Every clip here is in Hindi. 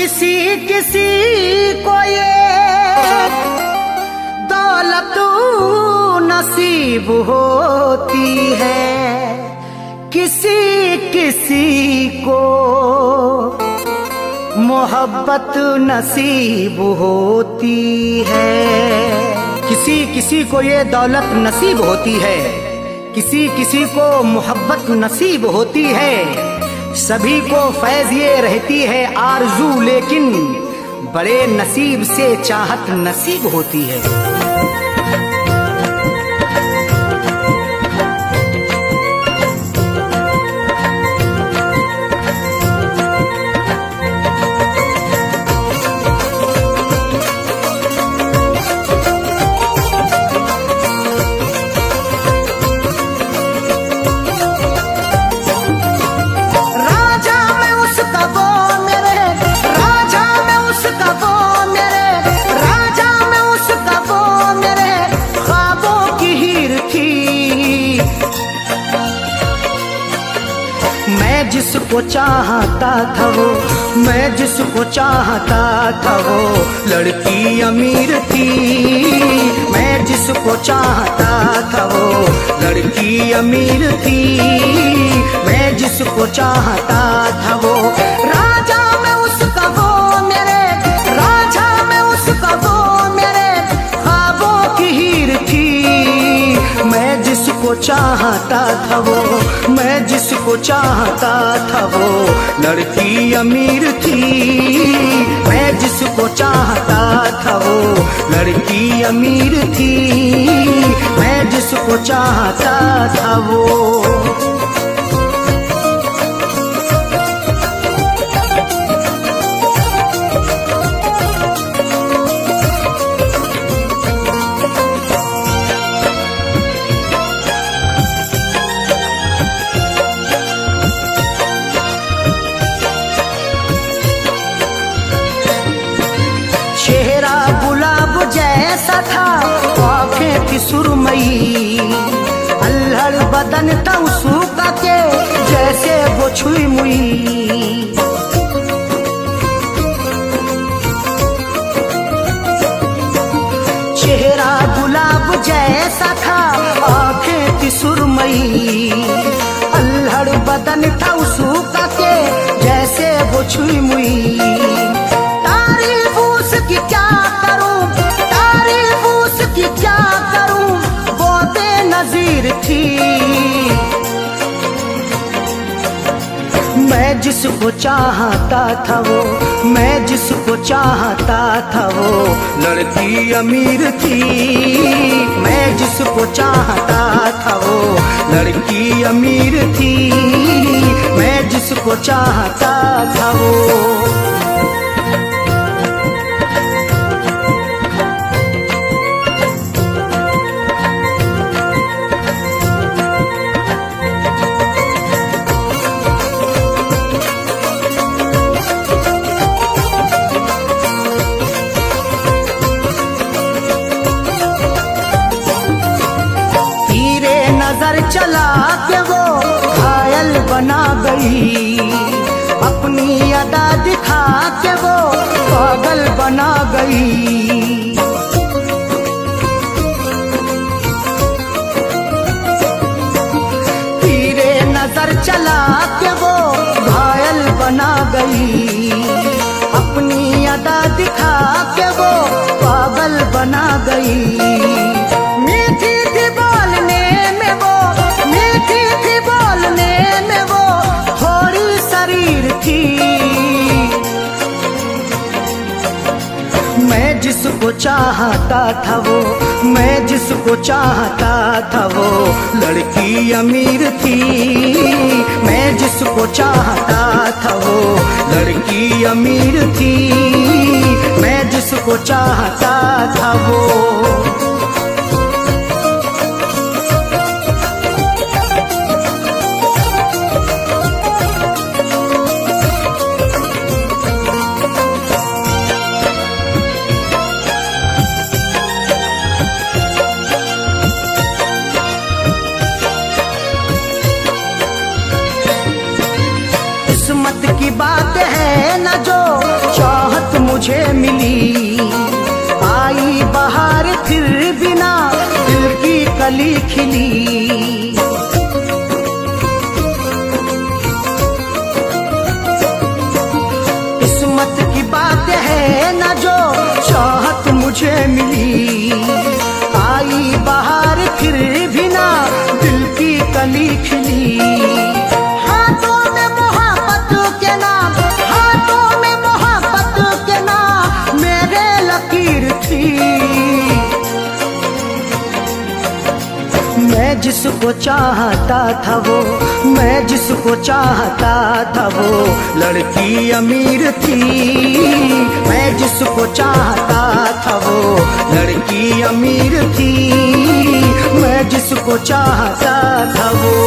किसी किसी को ये दौलत नसीब होती है, किसी किसी को मोहब्बत नसीब होती है। किसी किसी को ये दौलत नसीब होती है, किसी किसी को मोहब्बत नसीब होती है। सभी को फैज ये रहती है आरजू, लेकिन बड़े नसीब से चाहत नसीब होती है। जिसको चाहता था वो, मैं जिसको चाहता था वो लड़की अमीर थी। मैं जिसको चाहता था वो लड़की अमीर थी। मैं जिसको चाहता था वो राजा में उसका वो मेरे, राजा में उसका वो मेरे ख्वाबों की हीर थी। मैं जिसको चाहता था वो, मैं जिसको चाहता था वो लड़की अमीर थी। मैं जिसको चाहता था वो लड़की अमीर थी। मैं जिसको चाहता था वो। चेहरा गुलाब जैसा था, आँखें थी सुरमई, अल्हड़ बदन था उसका के जैसे वो छुई मुई। चेहरा गुलाब जैसा था, आँखें थी सुरमई, अल्हड़ बदन था उसका के जैसे वो छुई मुई। की क्या करूं, तारीफ उसकी क्या करूं, वो बेनज़ीर थी। मैं जिसको चाहता था वो, मैं जिसको चाहता था वो लड़की अमीर थी। मैं जिसको चाहता था वो लड़की अमीर थी। मैं जिसको चाहता था वो। नजर चला के वो घायल बना गई, अपनी अदा दिखा के वो पागल बना गई। तीरे नजर चला के वो घायल बना गई, अपनी अदा दिखा के वो पागल बना गई। मीठी थी बोलने में वो, मीठी थी बोलने में वो, थोड़ी शरीर थी। मैं जिसको चाहता था वो, मैं जिसको चाहता था वो लड़की अमीर थी। मैं जिसको चाहता था वो लड़की अमीर थी। मैं जिसको चाहता था वो। किस्मत की बात है न जो कली खिली। किस्मत की बात है ना जो चाहत मुझे मिली, आई बाहर फिर भी ना दिल की कली खिली। हाथों में मोहब्बत के नाम, हाथों में मोहब्बत के नाम मेरे लकीर थी। मैं जिसको चाहता था वो, मैं जिसको चाहता था वो लड़की अमीर थी। मैं जिसको चाहता था वो लड़की अमीर थी। मैं जिसको चाहता था वो।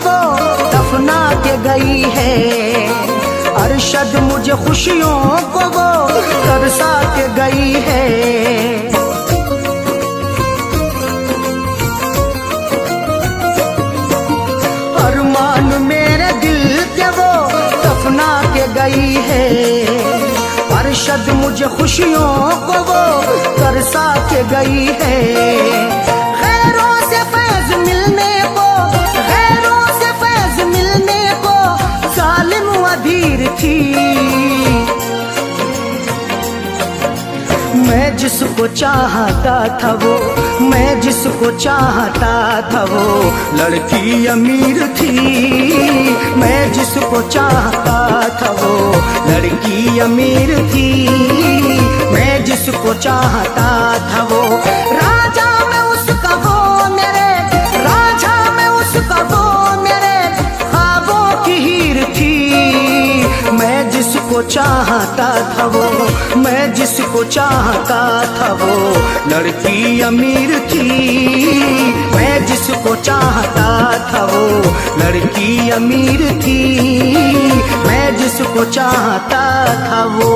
वो दफना के गई है, अरशद मुझे खुशियों को वो तरसा के गई है। अरमान मेरे दिल के वो दफना के गई है, अरशद मुझे खुशियों को वो तरसा के गई है। खैरों से फैज मिलने को, थी। मैं जिसको चाहता था वो, मैं जिसको चाहता था वो लड़की अमीर थी। मैं जिसको चाहता था वो लड़की अमीर थी। मैं जिसको चाहता था वो राजा में उसका वो मेरे, राजा में उसका वो मेरे ख्वाबों की हीर थी। मैं जिसको चाहता था वो, मैं जिसको चाहता था वो लड़की अमीर थी। मैं जिसको चाहता था वो लड़की अमीर थी। मैं जिसको चाहता था वो।